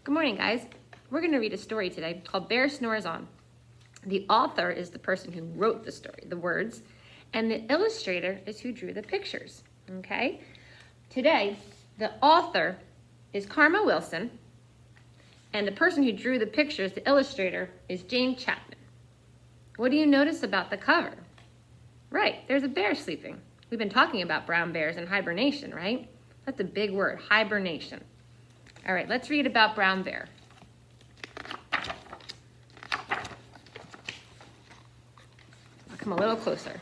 Good morning, guys. We're going to read a story today called Bear Snores On. The author is the person who wrote the story, the words, and the illustrator is who drew the pictures, okay? Today, the author is Karma Wilson, and the person who drew the pictures, the illustrator, is Jane Chapman. What do you notice about the cover? Right, there's a bear sleeping. We've been talking about brown bears and hibernation, right? That's a big word, hibernation. All right, let's read about brown bear. I'll come a little closer.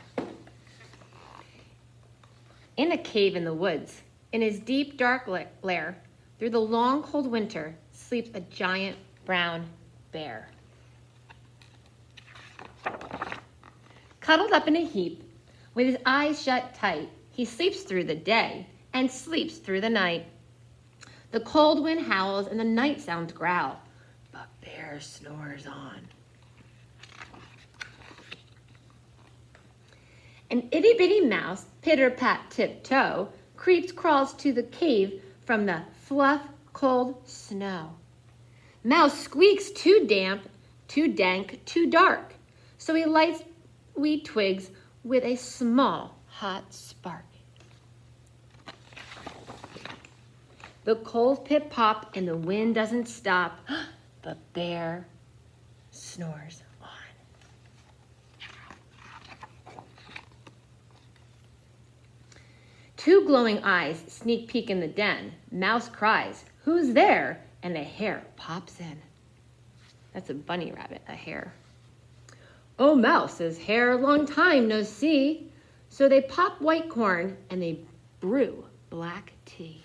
In a cave in the woods, in his deep, dark lair, through the long, cold winter, sleeps a giant brown bear. Cuddled up in a heap, with his eyes shut tight, he sleeps through the day and sleeps through the night. The cold wind howls and the night sounds growl, but bear snores on. An itty-bitty mouse, pitter-pat-tip-toe, crawls to the cave from the fluff, cold snow. Mouse squeaks too damp, too dank, too dark, so he lights wee twigs with a small, hot spark. The coals pip-pop and the wind doesn't stop, but bear snores on. Two glowing eyes sneak peek in the den. Mouse cries, "Who's there?" And a hare pops in. That's a bunny rabbit, a hare. "Oh, Mouse," says Hare, "long time no see." So they pop white corn and they brew black tea.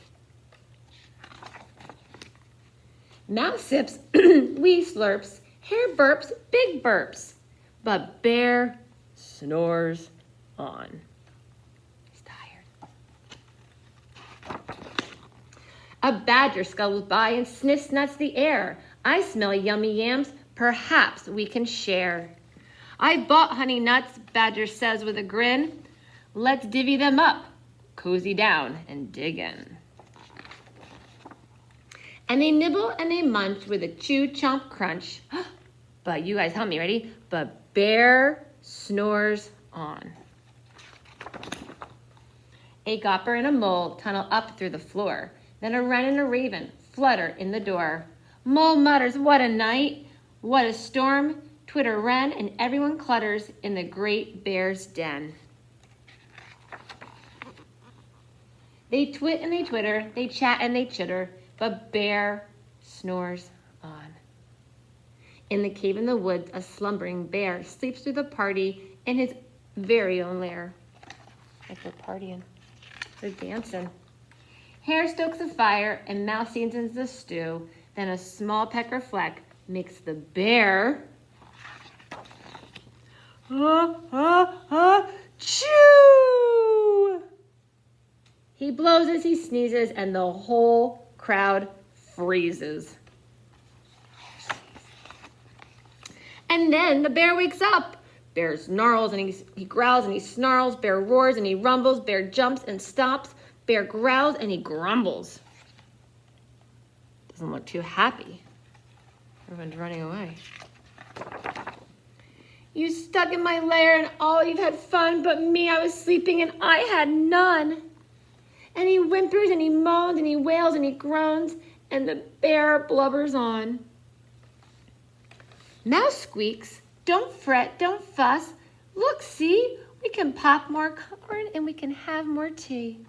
Mouse sips, wee slurps, Hare burps, big burps, but bear snores on. He's tired. A badger scuttles by and sniffs the air. "I smell yummy yams, perhaps we can share." "I bought honey nuts," Badger says with a grin. "Let's divvy them up, cozy down and dig in." And they nibble and they munch with a chew, chomp, crunch. But you guys help me, ready? But bear snores on. A gopper and a mole tunnel up through the floor. Then a wren and a raven flutter in the door. Mole mutters, "What a night, what a storm." Twitter wren and everyone clutters in the great bear's den. They twit and they twitter, they chat and they chitter, but bear snores on. In the cave in the woods, a slumbering bear sleeps through the party in his very own lair. Like they're partying, they're dancing. Hare stokes a fire and Mouse seasons the stew. Then a small pecker fleck makes the bear chew! He blows as he sneezes and the whole crowd freezes. And then the bear wakes up. Bear snarls and he growls and he snarls. Bear roars and he rumbles. Bear jumps and stomps. Bear growls and he grumbles. Doesn't look too happy. Everyone's running away. "You stuck in my lair and all you've had fun, but me, I was sleeping and I had none." And he whimpers and he moans and he wails and he groans and the bear blubbers on. Mouse squeaks, "Don't fret, don't fuss. Look, see, we can pop more corn and we can have more tea."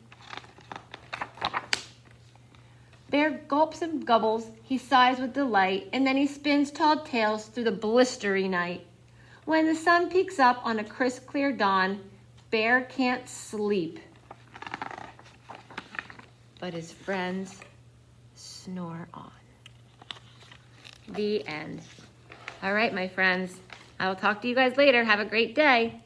Bear gulps and gobbles, he sighs with delight, and then he spins tall tales through the blistery night. When the sun peeks up on a crisp, clear dawn, Bear can't sleep, but his friends snore on. The end. All right, my friends. I will talk to you guys later. Have a great day.